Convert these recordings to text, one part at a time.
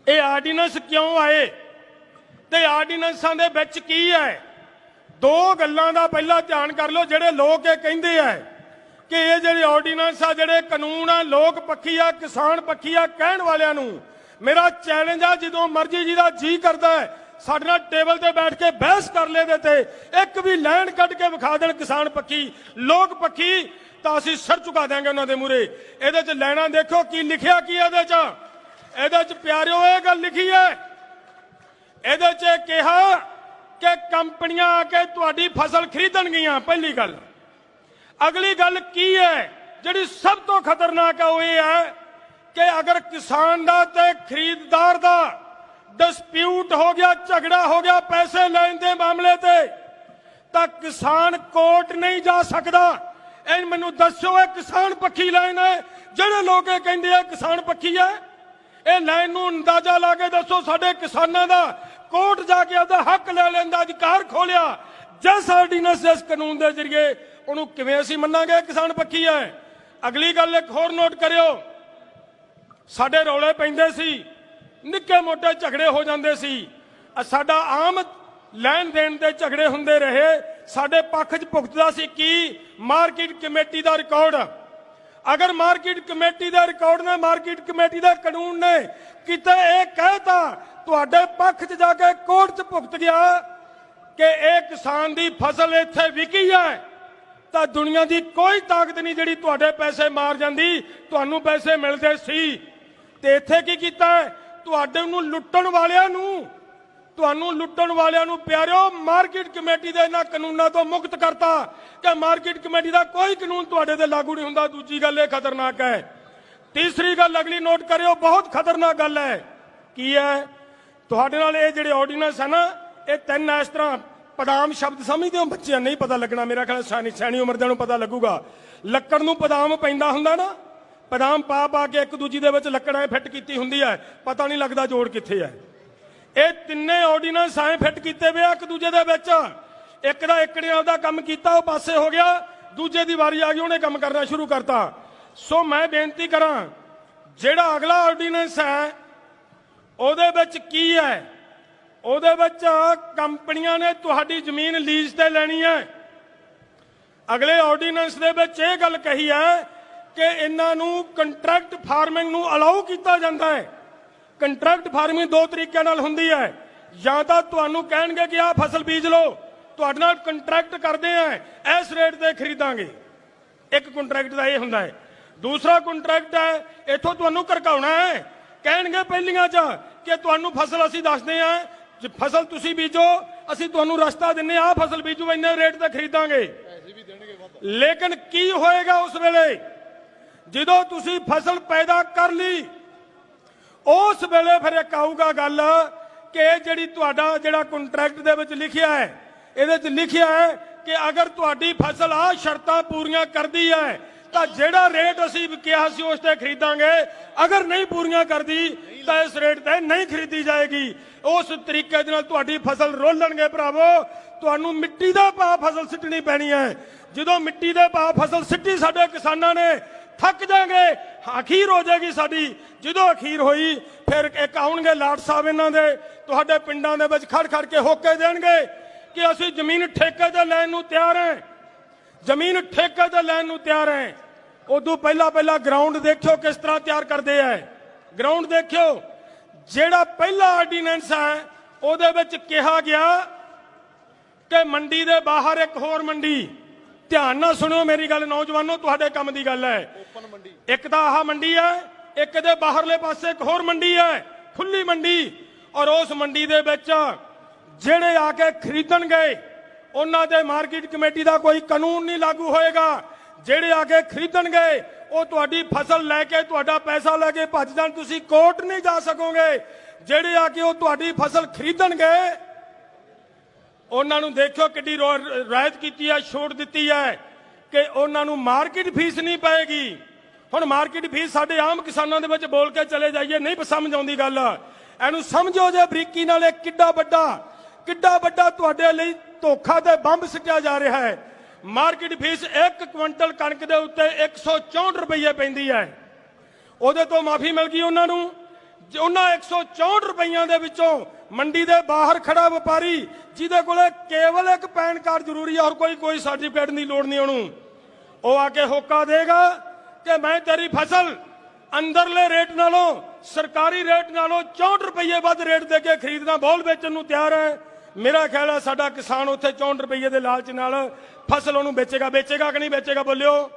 ਇਹ ਆਰਡੀਨੈਂਸ क्यों आए ਤੇ ਆਰਡੀਨੈਂਸਾਂ ਦੇ ਵਿੱਚ ਕੀ है। दो गल्लां दा पहला ध्यान कर लो। ਜਿਹੜੇ लोग ये कहते हैं कि ये ਜਿਹੜੇ ਆਰਡੀਨੈਂਸ आ ਜਿਹੜੇ कानून आ लोक पक्षी आ किसान पक्षी आ कहण वालियां नूं मेरा चैलेंज आ ਜਦੋਂ मर्जी जी दा जी करदा है ਸਾਡੇ ਨਾਲ टेबल ते बैठ के बहस कर ले देते एक भी लैन कट के विखा देण किसान पक्षी लोक पक्षी ਤਾਂ ਅਸੀਂ ਸਿਰ ਝੁਕਾ ਦੇਾਂਗੇ ਉਹਨਾਂ ਦੇ ਮੂਹਰੇ। ਇਹਦੇ 'ਚ ਲੈਣਾ ਦੇਖੋ ਕੀ ਲਿਖਿਆ ਕੀ ਇਹਦੇ 'ਚ ਪਿਆਰਿਓ ਇਹ ਗੱਲ ਲਿਖੀ ਹੈ। ਇਹਦੇ 'ਚ ਕਿਹਾ ਕਿ ਕੰਪਨੀਆਂ ਆ ਕੇ ਤੁਹਾਡੀ ਫਸਲ ਖਰੀਦਣਗੀਆਂ ਪਹਿਲੀ ਗੱਲ। ਅਗਲੀ ਗੱਲ ਕੀ ਹੈ ਜਿਹੜੀ ਸਭ ਤੋਂ ਖਤਰਨਾਕ ਹੈ ਉਹ ਇਹ ਹੈ ਕਿ ਅਗਰ ਕਿਸਾਨ ਦਾ ਤੇ ਖਰੀਦਦਾਰ ਦਾ ਡਿਸਪਿਊਟ ਹੋ ਗਿਆ ਝਗੜਾ ਹੋ ਗਿਆ ਪੈਸੇ ਲੈਣ ਦੇ ਮਾਮਲੇ ਤੇ ਤਾਂ ਕਿਸਾਨ ਕੋਰਟ ਨਹੀਂ ਜਾ ਸਕਦਾ। ਇਹ ਮੈਨੂੰ ਦੱਸੋ ਇਹ ਕਿਸਾਨ ਪੱਖੀ ਲਾਈਨ ਹੈ ਜਿਹੜੇ ਲੋਕ ਇਹ ਕਹਿੰਦੇ ਆ ਕਿਸਾਨ ਪੱਖੀ ਹੈ ਇਹ ਲਾਈਨ ਨੂੰ ਅੰਦਾਜ਼ਾ ਲਾ ਕੇ ਦੱਸੋ ਸਾਡੇ ਕਿਸਾਨਾਂ ਦਾ ਕੋਰਟ ਜਾ ਕੇ ਆਪਦਾ ਹੱਕ ਲੈ ਲੈਣ ਦਾ ਅਧਿਕਾਰ ਖੋਲਿਆ ਜਿਸ ਆਰਡੀਨੈਂਸ ਜਿਸ ਕਾਨੂੰਨ ਦੇ ਜ਼ਰੀਏ ਉਹਨੂੰ ਕਿਵੇਂ ਅਸੀਂ ਮੰਨਾਂਗੇ ਕਿਸਾਨ ਪੱਖੀ ਹੈ। ਅਗਲੀ ਗੱਲ ਇੱਕ ਹੋਰ ਨੋਟ ਕਰਿਓ ਸਾਡੇ ਰੌਲੇ ਪੈਂਦੇ ਸੀ ਨਿੱਕੇ ਮੋਟੇ ਝਗੜੇ ਹੋ ਜਾਂਦੇ ਸੀ ਸਾਡਾ ਆਮ ਲੈਣ ਦੇਣ ਦੇ ਝਗੜੇ ਹੁੰਦੇ ਰਹੇ ਸਾਡੇ ਪੱਖ 'ਚ ਭੁਗਤਦਾ ਸੀ ਕੀ ਮਾਰਕੀਟ ਕਮੇਟੀ ਦਾ ਰਿਕਾਰਡ। ਅਗਰ ਮਾਰਕੀਟ ਕਮੇਟੀ ਦਾ ਰਿਕਾਰਡ ਨੇ ਮਾਰਕੀਟ ਕਮੇਟੀ ਦਾ ਕਾਨੂੰਨ ਨੇ ਕਿਤੇ ਇਹ ਕਹਿਤਾ ਤੁਹਾਡੇ ਪੱਖ 'ਚ ਜਾ ਕੇ ਕੋਰਟ 'ਚ ਭੁਗਤ ਗਿਆ ਕਿ ਇਹ ਕਿਸਾਨ ਦੀ ਫਸਲ ਇੱਥੇ ਵਿਕੀ ਹੈ ਤਾਂ ਦੁਨੀਆ ਦੀ ਕੋਈ ਤਾਕਤ ਨਹੀਂ ਜਿਹੜੀ ਤੁਹਾਡੇ ਪੈਸੇ ਮਾਰ ਜਾਂਦੀ ਤੁਹਾਨੂੰ ਪੈਸੇ ਮਿਲਦੇ ਸੀ। ਤੇ ਇੱਥੇ ਕੀ ਕੀਤਾ ਤੁਹਾਡੇ ਨੂੰ ਲੁੱਟਣ ਵਾਲਿਆਂ ਨੂੰ ਪਿਆਰਿਓ ਮਾਰਕੀਟ ਕਮੇਟੀ ਦੇ ਇਹਨਾਂ ਕਾਨੂੰਨਾਂ ਤੋਂ ਮੁਕਤ ਕਰਤਾ ਕਿ ਮਾਰਕੀਟ ਕਮੇਟੀ ਦਾ ਕੋਈ ਕਾਨੂੰਨ ਤੁਹਾਡੇ ਤੇ ਲਾਗੂ ਨਹੀਂ ਹੁੰਦਾ। ਦੂਜੀ ਗੱਲ ਇਹ ਖਤਰਨਾਕ ਹੈ। ਤੀਸਰੀ ਗੱਲ ਅਗਲੀ ਨੋਟ ਕਰਿਓ ਬਹੁਤ ਖਤਰਨਾਕ ਗੱਲ ਹੈ ਕੀ ਹੈ ਤੁਹਾਡੇ ਨਾਲ ਇਹ ਜਿਹੜੇ ਆਰਡੀਨੈਂਸ ਹੈ ਨਾ ਇਹ ਤਿੰਨ ਇਸ ਤਰ੍ਹਾਂ ਪਦਾਮ ਸ਼ਬਦ ਸਮਝਦੇ ਹੋ ਬੱਚਿਆਂ ਨਹੀਂ ਪਤਾ ਲੱਗਣਾ ਮੇਰਾ ਖਿਆਲ ਸਿਆਣੀ ਉਮਰ ਦੇ ਨੂੰ ਪਤਾ ਲੱਗੂਗਾ। ਲੱਕੜ ਨੂੰ ਪਦਾਮ ਪੈਂਦਾ ਹੁੰਦਾ ਨਾ ਪਦਾਮ ਪਾ ਕੇ ਇੱਕ ਦੂਜੀ ਦੇ ਵਿੱਚ ਲੱਕੜਾਂ ਫਿੱਟ ਕੀਤੀ ਹੁੰਦੀ ਹੈ ਪਤਾ ਨਹੀਂ ਲੱਗਦਾ ਜੋੜ ਕਿੱਥੇ ਹੈ। ਇਹ ਤਿੰਨੇ ਆਰਡੀਨੈਂਸ ਐ ਫਿੱਟ ਕੀਤੇ ਵੇ ਇੱਕ ਦੂਜੇ ਦੇ ਵਿੱਚ ਇੱਕ ਦਾ ਇੱਕ ਨੇ ਆਪਦਾ ਕੰਮ ਕੀਤਾ ਉਹ ਪਾਸੇ ਹੋ ਗਿਆ ਦੂਜੇ ਦੀ ਵਾਰੀ ਆ ਗਈ ਉਹਨੇ ਕੰਮ ਕਰਨਾ ਸ਼ੁਰੂ ਕਰਤਾ। ਸੋ ਮੈਂ ਬੇਨਤੀ ਕਰਾਂ ਜਿਹੜਾ ਅਗਲਾ ਆਰਡੀਨੈਂਸ ਹੈ ਉਹਦੇ ਵਿੱਚ ਕੀ ਹੈ ਉਹਦੇ ਵਿੱਚ ਕੰਪਨੀਆਂ ਨੇ ਤੁਹਾਡੀ ਜ਼ਮੀਨ ਲੀਜ਼ ਤੇ ਲੈਣੀ ਹੈ। ਅਗਲੇ ਆਰਡੀਨੈਂਸ ਦੇ ਵਿੱਚ ਇਹ ਗੱਲ ਕਹੀ ਹੈ ਕਿ ਇਹਨਾਂ ਨੂੰ ਕੰਟਰੈਕਟ ਫਾਰਮਿੰਗ ਨੂੰ ਅਲਾਉ ਕੀਤਾ ਜਾਂਦਾ ਹੈ। ਕੰਟਰੈਕਟ ਫਾਰਮਿੰਗ ਦੋ ਤਰੀਕਿਆਂ ਨਾਲ ਹੁੰਦੀ ਹੈ ਜਾਂ ਤਾਂ ਤੁਹਾਨੂੰ ਕਹਿਣਗੇ ਕਿ ਆਹ ਫਸਲ ਬੀਜ ਲਓ ਤੁਹਾਡੇ ਨਾਲ ਕੰਟਰੈਕਟ ਕਰਦੇ ਆ ਇਸ ਰੇਟ ਤੇ ਖਰੀਦਾਂਗੇ ਇੱਕ ਕੰਟਰੈਕਟ ਦਾ ਇਹ ਹੁੰਦਾ ਹੈ। ਦੂਸਰਾ ਕੰਟਰੈਕਟ ਹੈ ਇੱਥੋਂ ਤੁਹਾਨੂੰ ਘਰਕਾਉਣਾ ਹੈ ਕਹਿਣਗੇ ਪਹਿਲੀਆਂ 'ਚ ਕਿ ਤੁਹਾਨੂੰ ਫਸਲ ਅਸੀਂ ਦੱਸਦੇ ਆ ਫਸਲ ਤੁਸੀਂ ਬੀਜੋ ਅਸੀਂ ਤੁਹਾਨੂੰ ਰਸਤਾ ਦਿੰਨੇ ਆ ਫਸਲ ਬੀਜੋ ਇੰਨੇ ਰੇਟ ਤੇ ਖਰੀਦਾਂਗੇ ਲੇਕਿਨ ਕੀ ਹੋਏਗਾ ਉਸ ਵੇਲੇ ਜਦੋਂ ਤੁਸੀਂ ਫਸਲ ਪੈਦਾ ਕਰ ਲਈ ਉਸ ਵੇਲੇ ਫਿਰ ਇੱਕ ਆਊਗਾ ਗੱਲ ਕਿ ਜਿਹੜੀ ਤੁਹਾਡਾ ਜਿਹੜਾ ਕੰਟਰੈਕਟ ਦੇ ਵਿੱਚ ਲਿਖਿਆ ਹੈ ਇਹਦੇ 'ਚ ਲਿਖਿਆ ਹੈ ਕਿ ਅਗਰ ਤੁਹਾਡੀ ਫਸਲ ਆ ਸ਼ਰਤਾਂ ਪੂਰੀਆਂ ਕਰਦੀ ਹੈ ਤਾਂ ਜਿਹੜਾ ਰੇਟ ਅਸੀਂ ਕਿਹਾ ਸੀ ਉਸ ਤੇ ਖਰੀਦਾਂਗੇ ਅਗਰ ਨਹੀਂ ਪੂਰੀਆਂ ਕਰਦੀ ਤਾਂ ਇਸ ਰੇਟ ਤੇ ਨਹੀਂ ਖਰੀਦੀ ਜਾਏਗੀ। ਉਸ ਤਰੀਕੇ ਦੇ ਨਾਲ ਤੁਹਾਡੀ ਫਸਲ ਰੋਲਣਗੇ ਭਰਾਵੋ ਤੁਹਾਨੂੰ ਮਿੱਟੀ ਦਾ ਭਾਅ ਫਸਲ ਸਿੱਟਣੀ ਪੈਣੀ ਹੈ। ਜਦੋਂ ਮਿੱਟੀ ਦੇ ਭਾਅ ਫਸਲ ਸਿੱਟੀ ਸਾਡੇ ਕਿਸਾਨਾਂ ਨੇ ਥੱਕ ਜਾਗੇ ਅਖੀਰ ਹੋ ਜਾਏਗੀ ਸਾਡੀ। ਜਦੋਂ ਅਖੀਰ ਹੋਈ ਫਿਰ ਇੱਕ ਆਉਣਗੇ ਲਾਟ ਸਾਹਿਬ ਇਹਨਾਂ ਦੇ ਤੁਹਾਡੇ ਪਿੰਡਾਂ ਦੇ ਵਿੱਚ ਖੜ ਖੜ ਕੇ ਹੋਕੇ ਦੇਣਗੇ ਕਿ ਅਸੀਂ ਜ਼ਮੀਨ ਠੇਕੇ ਤੇ ਲੈਣ ਨੂੰ ਤਿਆਰ ਹਾਂ ਜ਼ਮੀਨ ਠੇਕੇ ਤੇ ਲੈਣ ਨੂੰ ਤਿਆਰ ਹਾਂ। ਉਦੋਂ ਪਹਿਲਾਂ ਗਰਾਊਂਡ ਦੇਖਿਓ ਕਿਸ ਤਰ੍ਹਾਂ ਤਿਆਰ ਕਰਦੇ ਆ ਗਰਾਊਂਡ ਦੇਖਿਓ ਜਿਹੜਾ ਪਹਿਲਾ ਆਰਡੀਨੈਂਸ ਹੈ ਉਹਦੇ ਵਿੱਚ ਕਿਹਾ ਗਿਆ ਕਿ ਮੰਡੀ ਦੇ ਬਾਹਰ ਇੱਕ ਹੋਰ ਮੰਡੀ ਧਿਆਨ ਨਾਲ ਸੁਣਿਓ ਮੇਰੀ ਗੱਲ ਨੌਜਵਾਨੋ ਤੁਹਾਡੇ ਕੰਮ ਦੀ ਗੱਲ ਹੈ ਇੱਕ ਤਾਂ ਆਹ ਮੰਡੀ ਹੈ ਇੱਕ ਦੇ ਬਾਹਰਲੇ ਪਾਸੇ ਇੱਕ ਹੋਰ ਮੰਡੀ ਹੈ ਖੁੱਲੀ ਮੰਡੀ ਔਰ ਉਸ ਮੰਡੀ ਦੇ ਵਿੱਚ ਜਿਹੜੇ ਆ ਕੇ ਖਰੀਦਣਗੇ ਉਹਨਾਂ ਦੇ ਮਾਰਕੀਟ ਕਮੇਟੀ ਦਾ ਕੋਈ ਕਾਨੂੰਨ ਨਹੀਂ ਲਾਗੂ ਹੋਏਗਾ। ਜਿਹੜੇ ਆ ਕੇ ਖਰੀਦਣਗੇ ਉਹ ਤੁਹਾਡੀ ਫਸਲ ਲੈ ਕੇ ਤੁਹਾਡਾ ਪੈਸਾ ਲੈ ਕੇ ਭੱਜ ਜਾਣ ਤੁਸੀਂ ਕੋਰਟ ਨਹੀਂ ਜਾ ਸਕੋਗੇ। ਜਿਹੜੇ ਆ ਕੇ ਉਹ ਤੁਹਾਡੀ ਫਸਲ ਖਰੀਦਣਗੇ ਉਹਨਾਂ ਨੂੰ ਦੇਖੋ ਕਿੱਡੀ ਰਾਇਤ ਕੀਤੀ ਹੈ ਛੋਟ ਦਿੱਤੀ ਹੈ ਕਿ ਉਹਨਾਂ ਨੂੰ ਮਾਰਕੀਟ ਫੀਸ ਨਹੀਂ ਪਏਗੀ। ਹੁਣ ਮਾਰਕੀਟ ਫੀਸ ਸਾਡੇ ਆਮ ਕਿਸਾਨਾਂ ਦੇ ਵਿੱਚ ਬੋਲ ਕੇ ਚਲੇ ਜਾਈਏ ਨਹੀਂ ਸਮਝ ਆਉਂਦੀ ਗੱਲ ਇਹਨੂੰ ਸਮਝੋ ਜੇ ਬਰੀਕੀ ਨਾਲ ਕਿੱਡਾ ਵੱਡਾ ਤੁਹਾਡੇ ਲਈ ਧੋਖਾ ਤੇ ਬੰਬ ਸਿੱਟਿਆ ਜਾ ਰਿਹਾ ਹੈ। ਮਾਰਕੀਟ ਫੀਸ 1 ਕੁਇੰਟਲ ਕਣਕ ਦੇ ਉੱਤੇ 164 ਰੁਪਏ ਪੈਂਦੀ ਹੈ ਉਹਦੇ ਤੋਂ ਮਾਫੀ ਮਿਲ ਗਈ ਉਹਨਾਂ ਨੂੰ ਉਹਨਾਂ 164 ਰੁਪਈਆਂ ਦੇ ਵਿੱਚੋਂ ਮੰਡੀ ਦੇ ਬਾਹਰ ਖੜਾ ਵਪਾਰੀ ਜਿਹਦੇ ਕੋਲੇ ਕੇਵਲ ਇੱਕ ਪੈਨ ਕਾਰਡ ਜ਼ਰੂਰੀ ਹੈ, ਔਰ ਕੋਈ ਸਰਟੀਫਿਕੇਟ ਦੀ ਲੋੜ ਨਹੀਂ, ਉਹਨੂੰ ਉਹ ਆ ਕੇ ਹੋਕਾ ਦੇਗਾ ਕਿ ਮੈਂ ਤੇਰੀ ਫਸਲ ਅੰਦਰਲੇ ਰੇਟ ਨਾਲੋਂ ਸਰਕਾਰੀ ਰੇਟ ਨਾਲੋਂ 64 ਰੁਪਏ ਵੱਧ ਰੇਟ ਦੇ ਕੇ ਖਰੀਦਣਾ, ਬੋਲ ਵੇਚਣ ਨੂੰ ਤਿਆਰ ਹੈ। ਮੇਰਾ ਖਿਆਲ ਹੈ ਸਾਡਾ ਕਿਸਾਨ ਉੱਥੇ 64 ਰੁਪਏ ਦੇ ਲਾਲਚ ਨਾਲ ਫਸਲ ਉਹਨੂੰ ਵੇਚੇਗਾ ਕਿ ਨਹੀਂ ਵੇਚੇਗਾ? ਬੋਲਿਓ,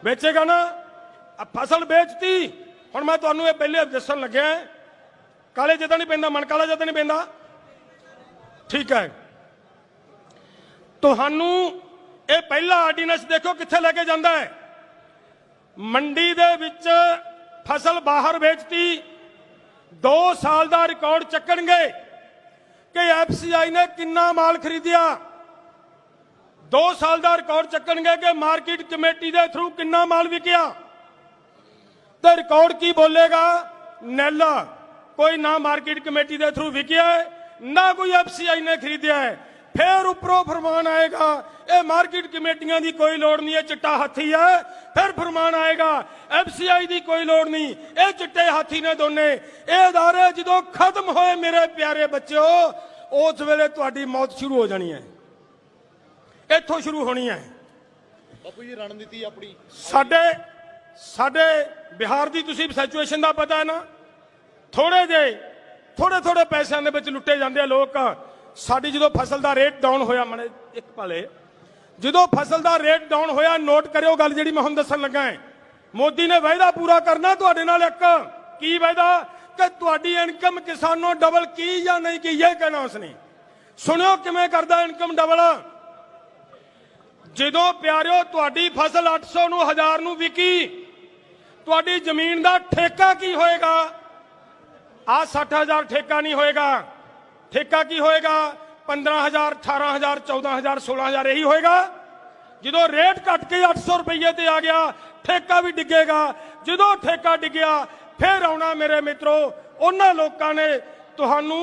ਵੇਚੇਗਾ ਨਾ? ਫਸਲ ਵੇਚਤੀ। ਹੁਣ ਮੈਂ ਤੁਹਾਨੂੰ ਇਹ ਪਹਿਲੇ ਦੱਸਣ ਲੱਗਿਆ, ਕਾਲੇ ਜਿੱਦਾਂ ਨਹੀਂ ਪੈਂਦਾ, ਮਨ ਕਾਲਾ ਜਿੱਦਾਂ ਨਹੀਂ ਪੈਂਦਾ, ਠੀਕ ਹੈ। ਤੁਹਾਨੂੰ ਇਹ ਪਹਿਲਾ ਆਰਡੀਨੈਂਸ ਦੇਖੋ ਕਿੱਥੇ ਲੈ ਕੇ ਜਾਂਦਾ ਹੈ। ਮੰਡੀ ਦੇ ਵਿੱਚ ਫਸਲ ਬਾਹਰ ਵੇਚਤੀ, 2 ਸਾਲ ਦਾ ਰਿਕਾਰਡ ਚੱਕਣਗੇ ਕਿ ਐਫਸੀਆਈ ਨੇ ਕਿੰਨਾ ਮਾਲ ਖਰੀਦਿਆ। 2 ਸਾਲ ਦਾ ਰਿਕਾਰਡ ਚੱਕਣਗੇ ਕਿ ਮਾਰਕੀਟ ਕਮੇਟੀ ਦੇ ਥਰੂ ਕਿੰਨਾ ਮਾਲ ਵਿਕਿਆ, ਤੇ ਰਿਕਾਰਡ ਕੀ ਬੋਲੇਗਾ? ਨੈਲ। ਕੋਈ ਨਾ ਮਾਰਕੀਟ ਕਮੇਟੀ ਦੇ ਥਰੂ ਵਿਕਿਆ ਹੈ, ਨਾ ਕੋਈ ਐਫਸੀਆਈ ਨੇ ਖਰੀਦਿਆ ਹੈ। फिर उपरों फरमान आएगा ये मार्केट कमेटियां की कोई लोड़ नहीं है, चिट्टा हाथी है। फिर फरमान आएगा एफसीआई की कोई लोड़ नहीं, ये चिट्टे हाथी ने दोने। ये अदारे जो खत्म होए मेरे प्यारे बच्चों, उस वेले तुहाडी मौत शुरू हो जानी है, इत्थों शुरू होनी है। बापू जी रणनीति अपनी साडे बिहार की तुसीं सिचुएशन का पता है ना, थोड़े पैसों के विच लुट्टे जाते लोग। साडी जो फसल का रेट डाउन होया, मने एक पले जो फसल का रेट डाउन होया, नोट करियो गल जिहड़ी मैं हुण दस्सण लगा है। मोदी ने वायदा पूरा करना तुहाडे नाल। एक की वायदा कि तुहाडी इनकम किसानों डबल की या नहीं की, यह कहना उसने। सुनियो किवें करदा इनकम डबल। जो प्यारिओ तुहाडी फसल 800 नूं 1000 नूं विकी, तुहाडी जमीन का ठेका की होएगा? आ 60,000 ठेका नहीं होएगा। ठेका की होएगा? 15,000, 18,000, 14,000, 16,000 यही होएगा। जो रेट घट के 800 रुपये ते आ गया, ठेका भी डिगेगा। जो ठेका डिगया फिर आना मेरे मित्रों, उन्होंने लोगों ने तुहानू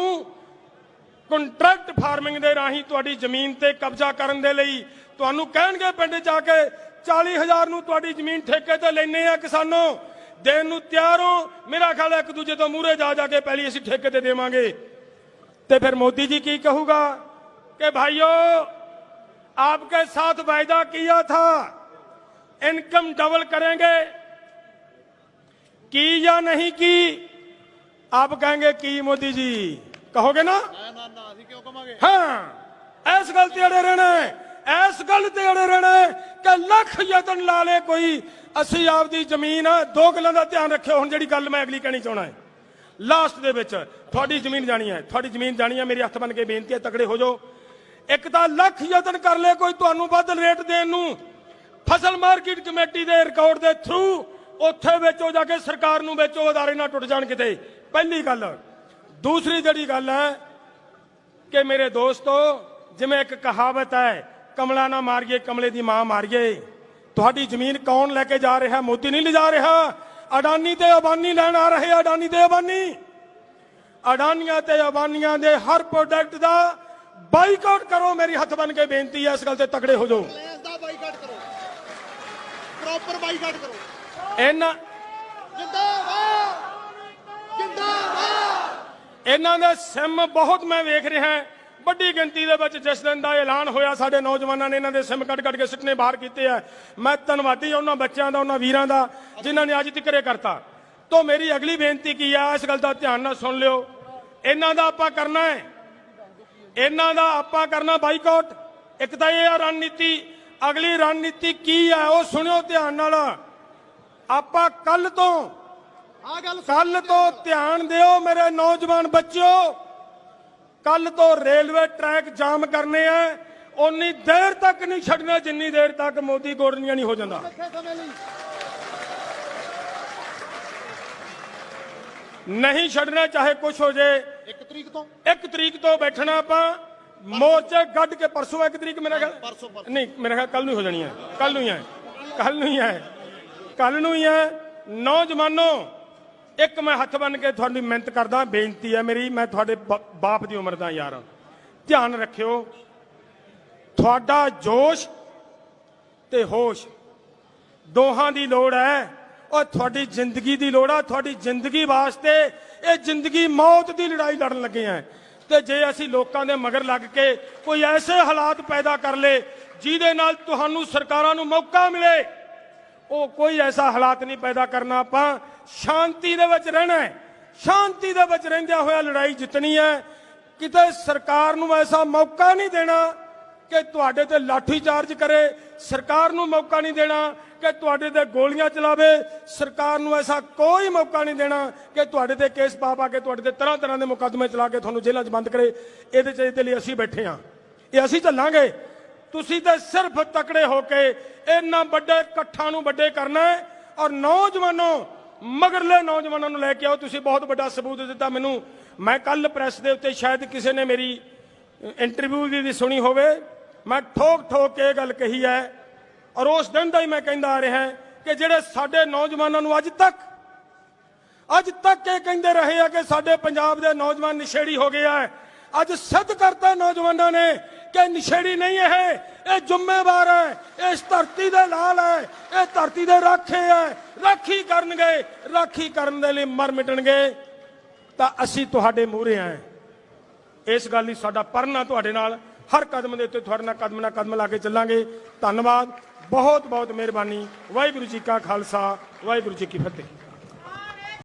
कंट्रैक्ट फार्मिंग दे राही तुहाडी जमीन ते कब्जा करन दे लई तुहानू कहणगे पिंड जाके 40,000 नूं तुहाडी जमीन ठेके ते लैने आ किसानों, देण नूं तैयार हो। मेरा ख्याल है एक दूजे तो मूहरे जा जाके पहली असीं ठेके ते देवांगे। तो फिर मोदी जी की कहूगा कि भाइयों आपके साथ वायदा किया था इनकम डबल करेंगे, की या नहीं की? आप कहेंगे की मोदी जी, कहोगे ना? क्यों कमांगे? हाँ, इस गल ते अड़े रहना है, इस गल ते अड़े रहना है कि लख यतन ला ले कोई असी आपदी जमीन। 2 गल्लां दा ध्यान रखियो। हुण जिहड़ी गल मैं अगली कहनी चाहना है, लास्ट दे विच थोड़ी जमीन जानी है, थोड़ी जमीन जानी है। मेरी हथ बन के बेनती है, तगड़े हो जाओ। एक तो लख यतन कर ले कोई तुहानू वध रेट देण नूं, फसल मार्केट कमेटी दे रिकॉर्ड दे थ्रू उत्थे बेचो, जाके सरकार नूं बेचो, अदारे ना टुट जाण किते। पहली गल। दूसरी जिहड़ी गल है कि मेरे दोस्तों, जिवें एक कहावत है, कमला ना मारिए कमले दी मां मारिए। तुहाडी जमीन कौन लैके जा रहा? मोदी नहीं ले जा रहा, अडानी ते अबानी लैण आ रहे। अडानी ते अबानी, अडानियां ते अबानियां दे हर प्रोडक्ट दा बाइकआउट करो। मेरी हथ बन के बेनती है, इस गल ते तगड़े हो जाओ। बाइकआउट करो, प्रॉपर बाइकआउट करो। जिंदाबाद जिंदाबाद। इन्हां दे सिम बहुत मैं वेख रहा है, बड़ी गिनती दे विच जिस दिन दा ऐलान होया साडे नौजवानों ने इन्हां दे सिम कट के सुटने बाहर कीते हैं। मैं धन्नवादी उन्हां बच्चों का, उन्हां वीरां दा जिन्हां ने अज तक ये करता। तो मेरी अगली बेनती की है, इस गल का ध्यान नाल सुन लियो। इन्हां दा आपां करना है, इन्हां दा आपां करना बाइकआउट। एक तो यह रणनीति, अगली रणनीति की है वो सुनियो ध्यान नाल। आपां कल तो ध्यान दिओ मेरे नौजवान बच्चों, कल तो रेलवे ट्रैक जाम करने हैं। उन्नी देर तक नहीं छड़ना जिन्नी देर तक मोदी गोरनिया नहीं हो जाता। नहीं छड़ना चाहे कुछ हो जाए। 1 तरीक तो बैठना आप मोर्चे गढ़ के। परसों 1 तरीक मेरा ख्याल नहीं, मेरा ख्याल कल नहीं हो जानी है। कल नहीं है, कल नहीं है, कल नहीं है। नौजवानों, एक मैं हथ बन के थोड़ी मिहनत करदा, बेनती है मेरी, मैं थोड़े बाप की उम्र का यार। ध्यान रखियो, थोड़ा जोश ते होश दोहां दी लोड़ है। और थोड़ी जिंदगी की लोड़ आ, थोड़ी जिंदगी वास्ते ये जिंदगी मौत की लड़ाई लड़न लगे हैं। तो जे असी लोगों के मगर लग के कोई ऐसे हालात पैदा कर ले जिहदे नाल तुहानू सरकारां नू मौका मिले, वो कोई ऐसा हालात नहीं पैदा करना। आपां शांति दे विच रहना है, शांति दे विच रहिंदियां होया लड़ाई जितनी है। किते सरकार नू ऐसा मौका नहीं देना कि तुहाडे ते लाठी चार्ज करे, सरकार नू मौका नहीं देना कि तुहाडे ते गोलियां चलावे, सरकार नू ऐसा कोई मौका नहीं देना कि तुहाडे ते केस पा के तुहाडे ते तरह तरह के मुकदमे चला के तुहानू जेलां च बंद करे। इहदे लई असीं बैठे हां, ये असीं झल्लांगे। तुसीं ते सिर्फ तकड़े होके इन्ना वड्डे इकट्ठां नू वड्डे करना है और नौजवानों मगरले नौजवानों नू लैके आओ। तुसीं बहुत वड्डा सबूत दिता मैनू। मैं कल प्रैस दे उत्ते शायद किसी ने मेरी इंटरव्यू भी सुनी होवे, मैं ठोक ठोक के गल कही है और उस दिन का ही मैं कहता आ रहा कि जेडे साडे नौजवानों नू अज तक ये कहते रहे हैं कि साडे पंजाब दे नौजवान नशेड़ी हो गया है। अज सिद्ध करता नौजवानों ने कि नशेड़ी नहीं है, ये जिम्मेवार है, इस धरती दे लाल है, ये धरती दे राखे है, राखी करनगे, राखी करन दे लई मर मिटणगे। तां असीं तुहाडे मूहरे हैं, इस गल लई साडा परना तुहाडे नाल हर कदम के उत्ते तुहाडे नाल कदम ला के चलांगे। धन्नवाद, बहुत बहुत मेहरबानी। वाहिगुरू जी का खालसा, वाहिगुरू जी की फतेह।